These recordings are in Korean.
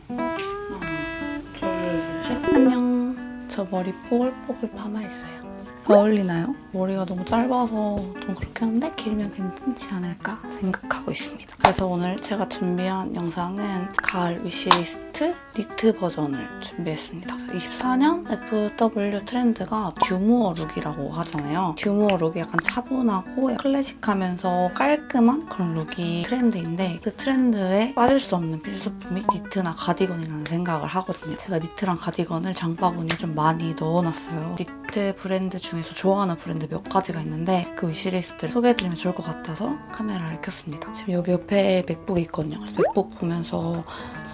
둘, 셋. 안녕. 저 머리 뽀글뽀글 파마했어요. 어울리나요? 머리가 너무 짧아서 좀 그렇긴 한데 길면 괜찮지 않을까 생각하고 있습니다. 그래서 오늘 제가 준비한 영상은 가을 위시리스트 니트 버전을 준비했습니다. 24년 FW 트렌드가 듀무어 룩이라고 하잖아요. 듀무어 룩이 약간 차분하고 클래식하면서 깔끔한 그런 룩이 트렌드인데 그 트렌드에 빠질 수 없는 필수품이 니트나 가디건이라는 생각을 하거든요. 제가 니트랑 가디건을 장바구니에 좀 많이 넣어놨어요. 니트 브랜드 중에서 좋아하는 브랜드 몇 가지가 있는데 그 위시리스트를 소개해드리면 좋을 것 같아서 카메라를 켰습니다. 지금 여기 옆에 맥북이 있거든요. 그래서 맥북 보면서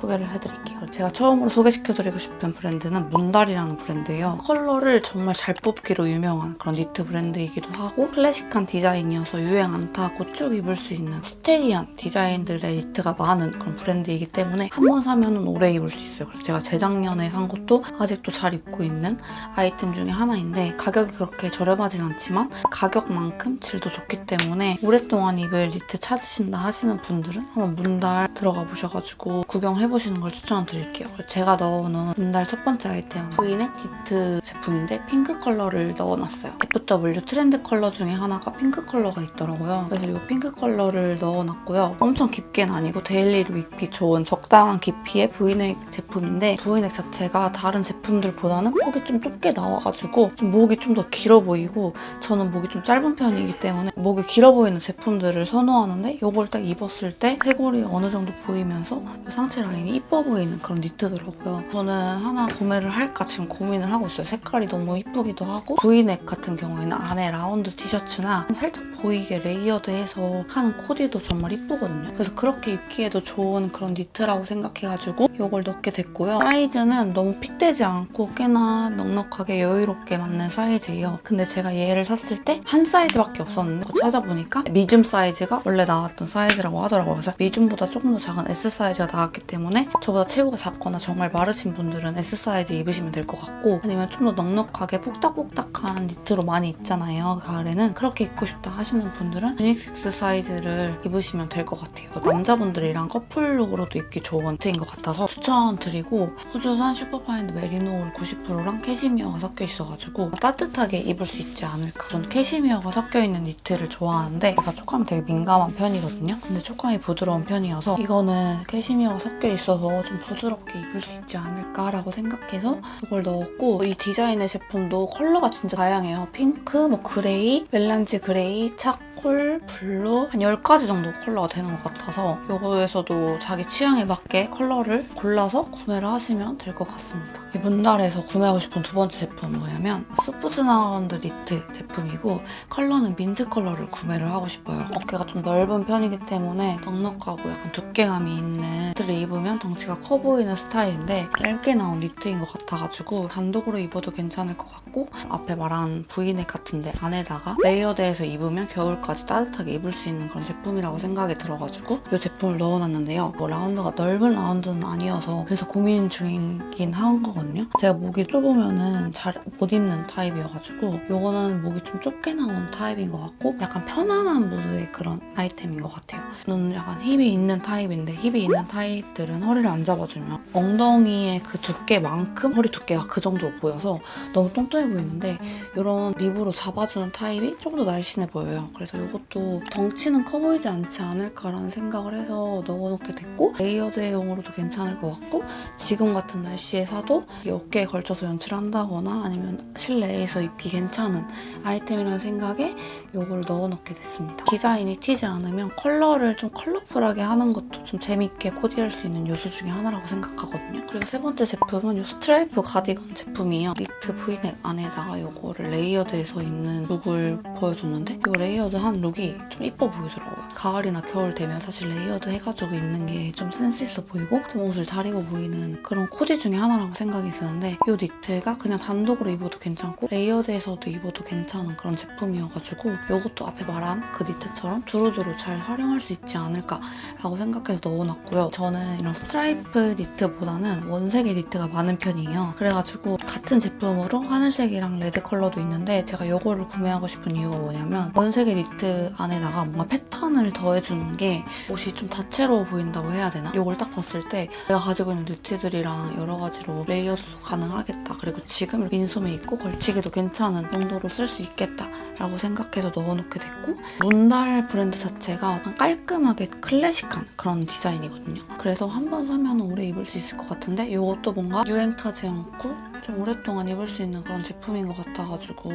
소개를 해드릴게요. 제가 처음으로 소개시켜드리고 싶은 브랜드는 문달이라는 브랜드예요. 컬러를 정말 잘 뽑기로 유명한 그런 니트 브랜드이기도 하고 클래식한 디자인이어서 유행 안 타고 쭉 입을 수 있는 스테디한 디자인들의 니트가 많은 그런 브랜드이기 때문에 한 번 사면 오래 입을 수 있어요. 그래서 제가 재작년에 산 것도 아직도 잘 입고 있는 아이템 중에 하나인데 가격이 그렇게 저렴하진 않지만 가격만큼 질도 좋기 때문에 오랫동안 입을 니트 찾으신다 하시는 분들은 한번 문달 들어가 보셔가지고 구경해보시는 걸 추천드릴게요. 제가 넣어놓은 문달 첫 번째 아이템은 브이넥 니트 제품인데 핑크 컬러를 넣어놨어요. FW 트렌드 컬러 중에 하나가 핑크 컬러가 있더라고요. 그래서 이 핑크 컬러를 넣어놨고요. 엄청 깊게는 아니고 데일리로 입기 좋은 적당한 깊이의 브이넥 제품인데 브이넥 자체가 다른 제품들보다는 폭이 좀 좁게 나와가지고 좀 목이 좀 더 길어 보이고 저는 목이 좀 짧은 편이기 때문에 목이 길어 보이는 제품들을 선호하는데 이걸 딱 입었을 때 쇄골이 어느 정도 보이면서 상체 라인이 이뻐 보이는 그런 니트더라고요. 저는 하나 구매를 할까 지금 고민을 하고 있어요. 색깔이 너무 이쁘기도 하고 브이넥 같은 경우에는 안에 라운드 티셔츠나 살짝 보이게 레이어드해서 하는 코디도 정말 이쁘거든요. 그래서 그렇게 입기에도 좋은 그런 니트라고 생각해가지고 이걸 넣게 됐고요. 사이즈는 너무 핏되지 않고 꽤나 넉넉하게 여유롭게 맞는 사이즈예요. 근데 제가 얘를 샀을 때 한 사이즈밖에 없었는데 찾아보니까 미줌 사이즈가 원래 나왔던 사이즈라고 하더라고요. 그래서 미줌보다 조금 더 작은 S 사이즈가 나왔기 때문에 저보다 체구가 작거나 정말 마르신 분들은 S 사이즈 입으시면 될 것 같고 아니면 좀 더 넉넉하게 폭닥폭닥한 니트로 많이 입잖아요. 가을에는 그렇게 입고 싶다 하시는 분들은 유닉스 사이즈를 입으시면 될 것 같아요. 남자분들이랑 커플룩으로도 입기 좋은 니트인 것 같아서 추천드리고 호주산 슈퍼파인드 메리노울 90%랑 캐시미어가 섞여 있어가지고 따뜻하게 입을 수 있지 않을까. 전 캐시미어가 섞여있는 니트를 좋아하는데 제가 촉감이 되게 민감한 편이거든요. 근데 촉감이 부드러운 편이어서 이거는 캐시미어가 섞여 있어서 좀 부드럽게 입을 수 있지 않을까라고 생각해서 이걸 넣었고 이 디자인의 제품도 컬러가 진짜 다양해요. 핑크, 뭐 그레이, 멜란지 그레이, 차콜, 블루 한 10가지 정도 컬러가 되는 것 같아서 이거에서도 자기 취향에 맞게 컬러를 골라서 구매를 하시면 될 것 같습니다. 이 문달에서 구매하고 싶은 두 번째 제품은 뭐냐면 스푸트나운드 니트 제품이고 컬러는 민트 컬러를 구매를 하고 싶어요. 어깨가 좀 넓은 편이기 때문에 넉넉하고 약간 두께감이 있는 니트를 입으면 덩치가 커 보이는 스타일인데 짧게 나온 니트인 것 같아가지고 단독으로 입어도 괜찮을 것 같고 앞에 말한 브이넥 같은데 안에다가 레이어드해서 입으면 겨울까지 따뜻하게 입을 수 있는 그런 제품이라고 생각이 들어가지고 이 제품을 넣어놨는데요. 뭐 라운드가 넓은 라운드는 아니어서 그래서 고민 중이긴 한 거거든요. 제가 목이 좁으면은 잘 못 입는 타입이어가지고 이거는 목이 좀 좁게 나온 타입인 것 같고 약간 편안한 무드의 그런 아이템인 것 같아요. 저는 약간 힙이 있는 타입인데 힙이 있는 타입들은 허리를 안 잡아주면 엉덩이의 그 두께만큼 허리 두께가 그 정도로 보여서 너무 뚱뚱해 보이는데 이런 립으로 잡아주는 타입이 조금 더 날씬해 보여요. 그래서 이것도 덩치는 커 보이지 않지 않을까라는 생각을 해서 넣어놓게 됐고 레이어드용으로도 괜찮을 것 같고 지금 같은 날씨에 사도 어깨에 걸쳐서 연출한다거나 아니면 실내에서 입기 괜찮은 아이템이라는 생각에 이걸 넣어놓게 됐습니다. 디자인이 튀지 않으면 컬러를 좀 컬러풀하게 하는 것도 좀 재밌게 코디할 수 있는 요소 중에 하나라고 생각하거든요. 그리고 세 번째 제품은 이 스트라이프 가디건 제품이에요. 니트 브이넥 안에다가 이거를 레이어드해서 입는 룩을 보여줬는데 이 레이어드한 룩이 좀 이뻐 보이더라고요. 가을이나 겨울 되면 사실 레이어드 해가지고 입는 게 좀 센스 있어 보이고 좀 옷을 잘 입어 보이는 그런 코디 중에 하나라고 생각이 드는데 이 니트가 그냥 단독으로 입어도 괜찮고 레이어드해서도 입어도 괜찮은 그런 제품이어가지고 이것도 앞에 말한 그 니트처럼 두루두루 잘 활용할 수 있지 않을까라고 생각해서 넣어놨고요. 저는 이런 스트라이프 니트보다는 원색의 니트가 많은 편이에요. 그래가지고 같은 제품으로 하늘색이랑 레드 컬러도 있는데 제가 이거를 구매하고 싶은 이유가 뭐냐면 원색의 니트 안에다가 뭔가 패턴을 더해주는 게 옷이 좀 다채로워 보인다고 해야 되나? 이걸 딱 봤을 때 내가 가지고 있는 니트들이랑 여러 가지로 레이어드도 가능하겠다. 그리고 지금 민소매 입고 걸치기도 괜찮은 정도로 쓸 수 있겠다 라고 생각해서 넣어놓게 됐고, 문달 브랜드 자체가 깔끔하게 클래식한 그런 디자인이거든요. 그래서 한 번 사면 오래 입을 수 있을 것 같은데 이것도 뭔가 유행 타지 않고 좀 오랫동안 입을 수 있는 그런 제품인 것 같아가지고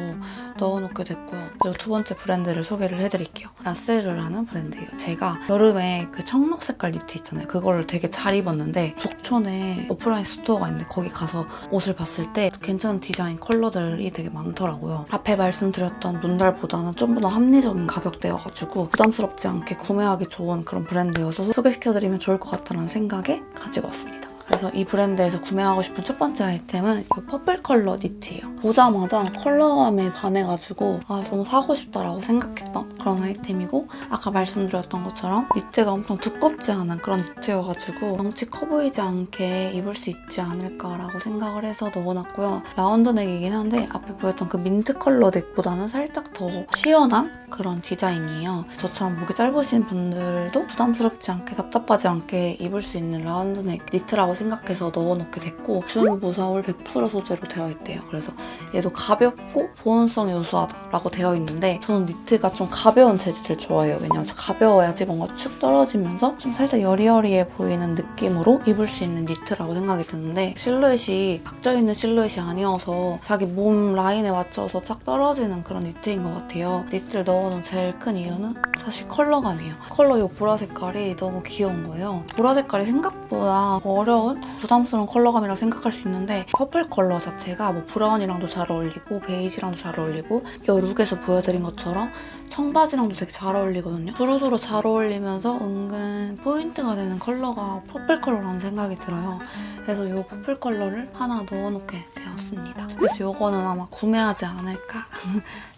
넣어놓게 됐고요. 그리고 두 번째 브랜드를 소개를 해드릴게요. 야세르라는 브랜드예요. 제가 여름에 그 청록 색깔 니트 있잖아요. 그걸 되게 잘 입었는데 속촌에 오프라인 스토어가 있는데 거기 가서 옷을 봤을 때 괜찮은 디자인 컬러들이 되게 많더라고요. 앞에 말씀드렸던 문달보다는 좀 더 합리적인 가격대여가지고 부담스럽지 않게 구매하기 좋은 그런 브랜드여서 소개시켜드리면 좋을 것 같다는 생각에 가지고 왔습니다. 그래서 이 브랜드에서 구매하고 싶은 첫 번째 아이템은 이 퍼플 컬러 니트예요. 보자마자 컬러감에 반해가지고 너무 사고 싶다라고 생각했던 그런 아이템이고, 아까 말씀드렸던 것처럼 니트가 엄청 두껍지 않은 그런 니트여가지고 덩치 커 보이지 않게 입을 수 있지 않을까라고 생각을 해서 넣어놨고요. 라운드 넥이긴 한데 앞에 보였던 그 민트 컬러 넥보다는 살짝 더 시원한 그런 디자인이에요. 저처럼 목이 짧으신 분들도 부담스럽지 않게 답답하지 않게 입을 수 있는 라운드 넥 니트라고 생각해서 넣어놓게 됐고, 준무사올 100% 소재로 되어 있대요. 그래서 얘도 가볍고 보온성이 우수하다라고 되어 있는데 저는 니트가 좀 가벼운 재질을 좋아해요. 왜냐면 가벼워야지 뭔가 축 떨어지면서 좀 살짝 여리여리해 보이는 느낌으로 입을 수 있는 니트라고 생각이 드는데, 실루엣이 각져있는 실루엣이 아니어서 자기 몸 라인에 맞춰서 쫙 떨어지는 그런 니트인 것 같아요. 니트를 넣어놓은 제일 큰 이유는 사실 컬러감이에요. 컬러 이 보라 색깔이 너무 귀여운 거예요. 보라 색깔이 생각보다 어려운 부담스러운 컬러감이라고 생각할 수 있는데 퍼플 컬러 자체가 뭐 브라운이랑도 잘 어울리고 베이지랑도 잘 어울리고 이 룩에서 보여드린 것처럼 청바지랑도 되게 잘 어울리거든요. 두루두루 잘 어울리면서 은근 포인트가 되는 컬러가 퍼플 컬러라는 생각이 들어요. 그래서 이 퍼플 컬러를 하나 넣어놓게 되었습니다. 그래서 이거는 아마 구매하지 않을까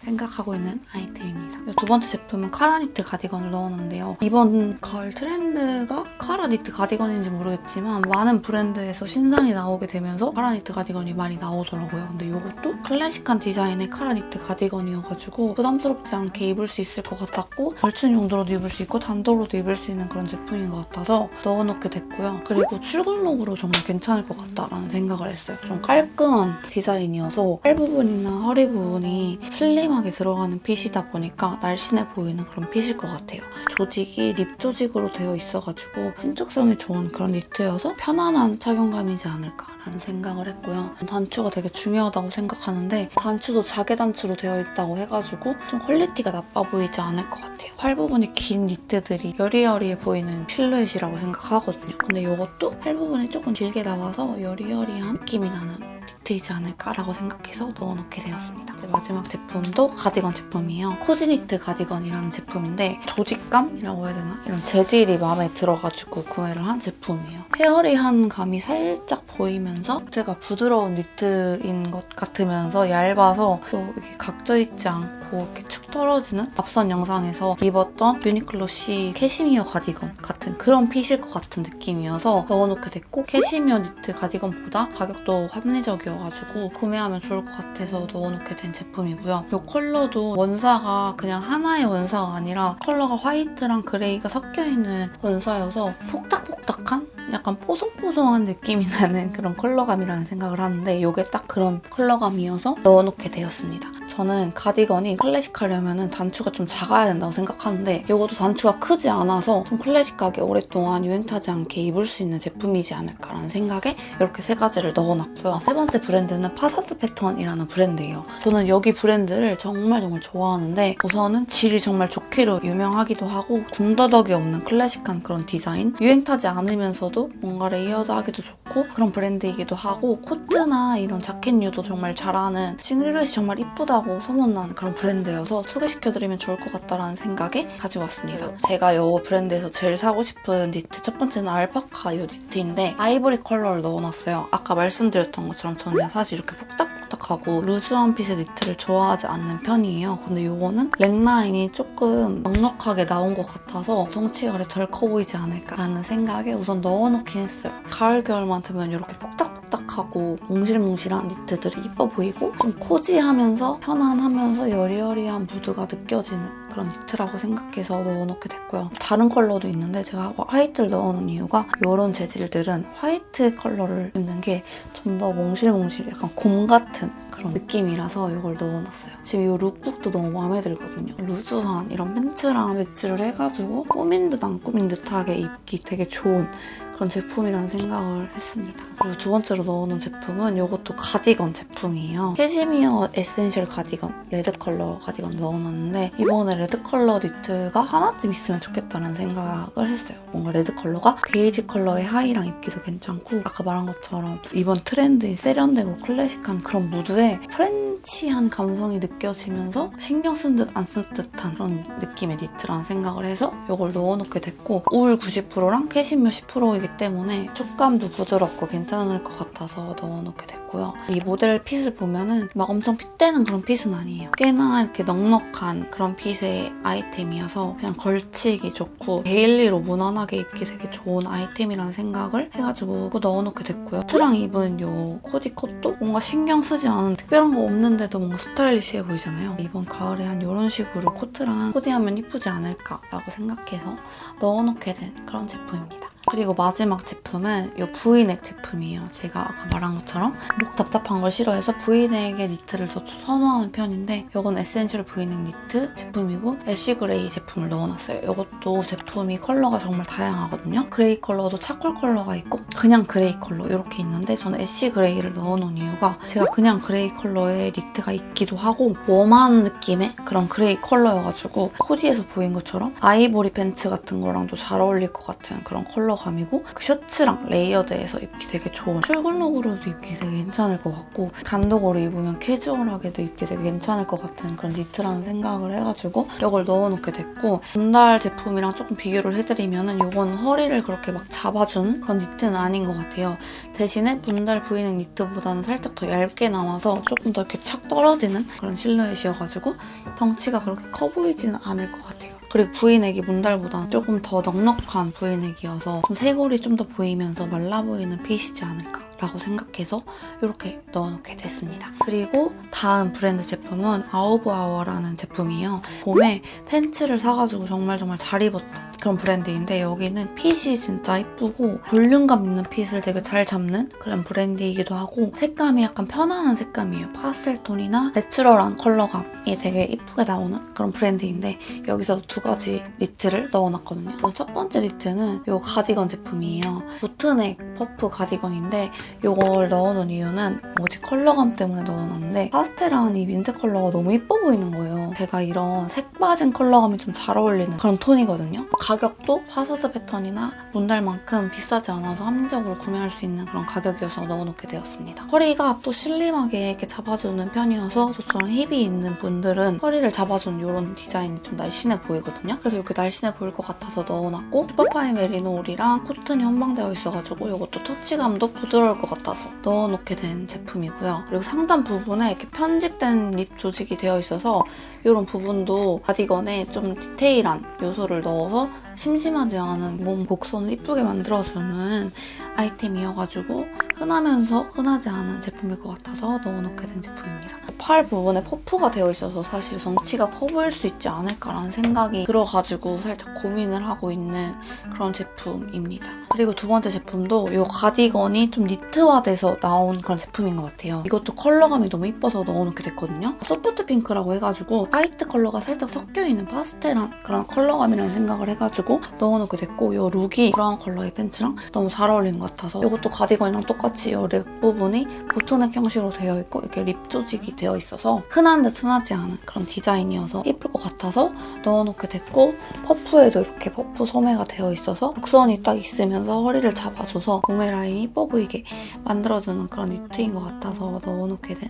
생각하고 있는 아이템입니다. 두 번째 제품은 카라 니트 가디건을 넣었는데요. 이번 가을 트렌드가 카라 니트 가디건인지 모르겠지만 많은 브랜드에서 신상이 나오게 되면서 카라 니트 가디건이 많이 나오더라고요. 근데 이것도 클래식한 디자인의 카라 니트 가디건이어가지고 부담스럽지 않게 입을 수 있을 것 같았고, 걸친 용도로도 입을 수 있고 단도로도 입을 수 있는 그런 제품인 것 같아서 넣어놓게 됐고요. 그리고 출근룩으로 정말 괜찮을 것 같다라는 생각을 했어요. 좀 깔끔한 디자인이어서 팔 부분이나 허리 부분이 슬림하게 들어가는 핏이다 보니까 날씬해 보이는 그런 핏일 것 같아요. 조직이 립 조직으로 되어 있어가지고 신축성이 좋은 그런 니트여서 편안한 착용감이지 않을까라는 생각을 했고요. 단추가 되게 중요하다고 생각하는데 단추도 자개 단추로 되어 있다고 해가지고 좀 퀄리티가 나빠 보이지 않을 것 같아요. 팔 부분이 긴 니트들이 여리여리해 보이는 실루엣이라고 생각하거든요. 근데 이것도 팔 부분이 조금 길게 나와서 여리여리한 느낌이 나는 니트이지 않을까라고 생각해서 넣어놓게 되었습니다. 이제 마지막 제품도 가디건 제품이에요. 코지니트 가디건이라는 제품인데 조직감이라고 해야 되나? 이런 재질이 마음에 들어가지고 구매를 한 제품이에요. 페어리한 감이 살짝 보이면서 니트가 부드러운 니트인 것 같으면서 얇아서 또 이렇게 각져있지 않고 이렇게 축 떨어지는, 앞선 영상에서 입었던 유니클로 C 캐시미어 가디건 같은 그런 핏일 것 같은 느낌이어서 넣어놓게 됐고, 캐시미어 니트 가디건보다 가격도 합리적이어가지고 구매하면 좋을 것 같아서 넣어놓게 된 제품이고요. 이 컬러도 원사가 그냥 하나의 원사가 아니라 컬러가 화이트랑 그레이가 섞여있는 원사여서 폭닥폭닥한? 약간 뽀송뽀송한 느낌이 나는 그런 컬러감이라는 생각을 하는데 이게 딱 그런 컬러감이어서 넣어놓게 되었습니다. 저는 가디건이 클래식하려면 단추가 좀 작아야 된다고 생각하는데 이것도 단추가 크지 않아서 좀 클래식하게 오랫동안 유행 타지 않게 입을 수 있는 제품이지 않을까라는 생각에 이렇게 세 가지를 넣어놨고요. 세 번째 브랜드는 파사드 패턴이라는 브랜드예요. 저는 여기 브랜드를 정말 좋아하는데 우선은 질이 정말 좋기로 유명하기도 하고 군더더기 없는 클래식한 그런 디자인, 유행 타지 않으면서도 뭔가 레이어드하기도 좋고 그런 브랜드이기도 하고, 코트나 이런 자켓류도 정말 잘하는, 실루엣이 정말 이쁘다고 소문난 그런 브랜드여서 소개시켜드리면 좋을 것 같다라는 생각에 가지고 왔습니다. 제가 이 브랜드에서 제일 사고 싶은 니트 첫 번째는 알파카 이 니트인데 아이보리 컬러를 넣어놨어요. 아까 말씀드렸던 것처럼 저는 사실 이렇게 폭닥폭닥하고 루즈한 핏의 니트를 좋아하지 않는 편이에요. 근데 이거는 넥라인이 조금 넉넉하게 나온 것 같아서 덩치가 그래 덜 커 보이지 않을까라는 생각에 우선 넣어놓긴 했어요. 가을 겨울만 되면 이렇게 폭닥폭닥한 바삭하고 몽실몽실한 니트들이 이뻐 보이고 좀 코지하면서 편안하면서 여리여리한 무드가 느껴지는 그런 니트라고 생각해서 넣어놓게 됐고요. 다른 컬러도 있는데 제가 화이트를 넣어놓은 이유가 이런 재질들은 화이트 컬러를 입는 게 좀 더 몽실몽실 약간 곰 같은 그런 느낌이라서 이걸 넣어놨어요. 지금 이 룩북도 너무 마음에 들거든요. 루즈한 이런 팬츠랑 매치를 해가지고 꾸민 듯 안 꾸민 듯하게 입기 되게 좋은 그런 제품이라는 생각을 했습니다. 그리고 두 번째로 넣어놓은 제품은 이것도 가디건 제품이에요. 캐시미어 에센셜 가디건, 레드 컬러 가디건 넣어놨는데 이번에 레드 컬러 니트가 하나쯤 있으면 좋겠다는 생각을 했어요. 뭔가 레드 컬러가 베이지 컬러의 하의랑 입기도 괜찮고 아까 말한 것처럼 이번 트렌드인 세련되고 클래식한 그런 무드에 프렌치한 감성이 느껴지면서 신경 쓴 듯 안 쓴 듯한 그런 느낌의 니트라는 생각을 해서 이걸 넣어놓게 됐고 울 90%랑 캐시미어 10%이기 때문에 촉감도 부드럽고 괜찮을 것 같아서 넣어놓게 됐고요. 이 모델 핏을 보면은 막 엄청 핏되는 그런 핏은 아니에요. 꽤나 이렇게 넉넉한 그런 핏의 아이템이어서 그냥 걸치기 좋고 데일리로 무난하게 입기 되게 좋은 아이템이라는 생각을 해가지고 넣어놓게 됐고요. 코트랑 입은 이 코디 컷도 뭔가 신경 쓰지 않은 특별한 거 없는데도 뭔가 스타일리시해 보이잖아요. 이번 가을에 한 이런 식으로 코트랑 코디하면 이쁘지 않을까라고 생각해서 넣어놓게 된 그런 제품입니다. 그리고 마지막 제품은 이 V넥 제품이에요. 제가 아까 말한 것처럼 목 답답한 걸 싫어해서 V넥의 니트를 더 선호하는 편인데 이건 에센셜 V넥 니트 제품이고 애쉬 그레이 제품을 넣어놨어요. 이것도 제품이 컬러가 정말 다양하거든요. 그레이 컬러도 차콜 컬러가 있고 그냥 그레이 컬러 이렇게 있는데 저는 애쉬 그레이를 넣어놓은 이유가 제가 그냥 그레이 컬러의 니트가 있기도 하고 웜한 느낌의 그런 그레이 컬러여가지고 코디에서 보인 것처럼 아이보리 팬츠 같은 거랑도 잘 어울릴 것 같은 그런 컬러감이고 그 셔츠랑 레이어드해서 입기 되게 좋은 출근룩으로도 입기 되게 괜찮을 것 같고 단독으로 입으면 캐주얼하게도 입기 되게 괜찮을 것 같은 그런 니트라는 생각을 해가지고 이걸 넣어놓게 됐고 분달 제품이랑 조금 비교를 해드리면 이건 허리를 그렇게 막 잡아주는 그런 니트는 아닌 것 같아요. 대신에 분달 V넥 니트보다는 살짝 더 얇게 나와서 조금 더 이렇게 착 떨어지는 그런 실루엣이어가지고 덩치가 그렇게 커 보이지는 않을 것 같아요. 그리고 V넥이 문달보다는 조금 더 넉넉한 V넥이어서 좀 쇄골이 좀 더 보이면서 말라 보이는 핏이지 않을까라고 생각해서 이렇게 넣어놓게 됐습니다. 그리고 다음 브랜드 제품은 아우브아워라는 제품이에요. 봄에 팬츠를 사가지고 정말 잘 입었던 그런 브랜드인데 여기는 핏이 진짜 이쁘고 볼륨감 있는 핏을 되게 잘 잡는 그런 브랜드이기도 하고 색감이 약간 편안한 색감이에요. 파스텔톤이나 내추럴한 컬러감이 되게 이쁘게 나오는 그런 브랜드인데 여기서도 두 가지 니트를 넣어놨거든요. 첫 번째 니트는 이 가디건 제품이에요. 보트넥 퍼프 가디건인데 이걸 넣어놓은 이유는 뭐지 컬러감 때문에 넣어놨는데 파스텔한 이 민트 컬러가 너무 이뻐 보이는 거예요. 제가 이런 색 빠진 컬러감이 좀 잘 어울리는 그런 톤이거든요. 가격도 파사드 패턴이나 문달만큼 비싸지 않아서 합리적으로 구매할 수 있는 그런 가격이어서 넣어놓게 되었습니다. 허리가 또 슬림하게 이렇게 잡아주는 편이어서 저처럼 힙이 있는 분들은 허리를 잡아주는 이런 디자인이 좀 날씬해 보이거든요. 그래서 이렇게 날씬해 보일 것 같아서 넣어놨고 슈퍼파인 메리노 울이랑 코튼이 혼방되어 있어가지고 이것도 터치감도 부드러울 것 같아서 넣어놓게 된 제품이고요. 그리고 상단 부분에 이렇게 편집된 립 조직이 되어 있어서 이런 부분도 가디건에 좀 디테일한 요소를 넣어서 심심하지 않은 몸 곡선을 이쁘게 만들어주는 아이템이어가지고 흔하면서 흔하지 않은 제품일 것 같아서 넣어놓게 된 제품입니다. 팔 부분에 퍼프가 되어 있어서 사실 덩치가 커 보일 수 있지 않을까라는 생각이 들어가지고 살짝 고민을 하고 있는 그런 제품입니다. 그리고 두 번째 제품도 이 가디건이 좀 니트화돼서 나온 그런 제품인 것 같아요. 이것도 컬러감이 너무 이뻐서 넣어놓게 됐거든요. 소프트 핑크라고 해가지고 화이트 컬러가 살짝 섞여있는 파스텔한 그런 컬러감이라는 생각을 해가지고 넣어놓게 됐고 이 룩이 브라운 컬러의 팬츠랑 너무 잘 어울리는 것 같아서 이것도 가디건이랑 똑같이 이 랩 부분이 보트넥 형식으로 되어 있고 이렇게 립 조직이 되어 있어서 흔한 듯 흔하지 않은 그런 디자인이어서 예쁠 것 같아서 넣어놓게 됐고 퍼프에도 이렇게 퍼프 소매가 되어 있어서 곡선이 딱 있으면서 허리를 잡아줘서 몸의 라인이 예뻐 보이게 만들어주는 그런 니트인 것 같아서 넣어놓게 된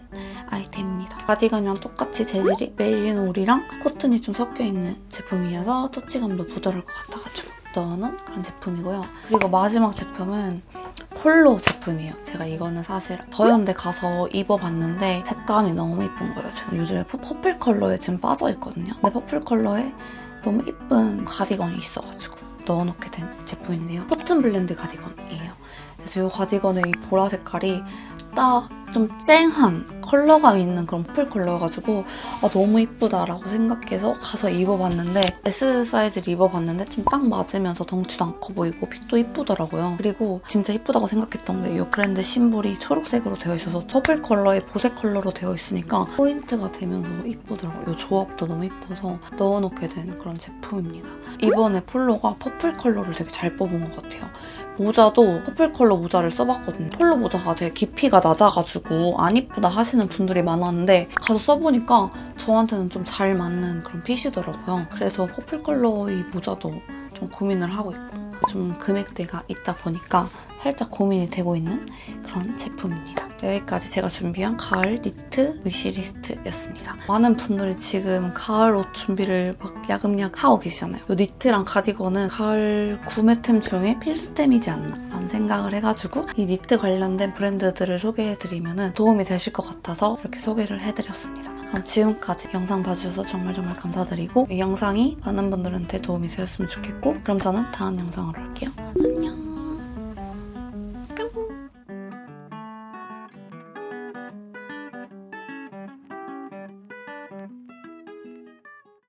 아이템입니다. 가디건이랑 똑같이 재질이 메리노 울이랑 코튼이 좀 섞여있는 제품이어서 터치감도 부드러울 것 같아가지고 넣어놓은 그런 제품이고요. 그리고 마지막 제품은 폴로 제품이에요. 제가 이거는 사실 더현대 가서 입어봤는데 색감이 너무 예쁜 거예요. 지금 요즘에 퍼플 컬러에 지금 빠져있거든요. 근데 퍼플 컬러에 너무 예쁜 가디건이 있어가지고 넣어놓게 된 제품인데요. 코튼 블렌드 가디건이에요. 그래서 이 가디건의 이 보라 색깔이 딱 좀 쨍한 컬러감 있는 그런 퍼플 컬러여가지고 너무 이쁘다라고 생각해서 가서 입어봤는데 S 사이즈를 입어봤는데 좀 딱 맞으면서 덩치도 안 커 보이고 핏도 이쁘더라고요. 그리고 진짜 이쁘다고 생각했던 게 이 브랜드 심볼이 초록색으로 되어 있어서 퍼플 컬러에 보색 컬러로 되어 있으니까 포인트가 되면서 이쁘더라고요. 이 조합도 너무 이뻐서 넣어놓게 된 그런 제품입니다. 이번에 폴로가 퍼플 컬러를 되게 잘 뽑은 것 같아요. 모자도 퍼플 컬러 모자를 써봤거든요. 폴로 모자가 되게 깊이가 낮아가지고 안 이쁘다 하시는 분들이 많았는데 가서 써보니까 저한테는 좀 잘 맞는 그런 핏이더라고요. 그래서 퍼플 컬러 이 모자도 좀 고민을 하고 있고 좀 금액대가 있다 보니까 살짝 고민이 되고 있는 그런 제품입니다. 여기까지 제가 준비한 가을 니트 위시리스트였습니다. 많은 분들이 지금 가을 옷 준비를 막 야금야금 하고 계시잖아요. 이 니트랑 가디건은 가을 구매템 중에 필수템이지 않나 라는 생각을 해가지고 이 니트 관련된 브랜드들을 소개해드리면 도움이 되실 것 같아서 이렇게 소개를 해드렸습니다. 그럼 지금까지 영상 봐주셔서 정말 감사드리고 이 영상이 많은 분들한테 도움이 되었으면 좋겠고 그럼 저는 다음 영상으로 올게요. 안녕.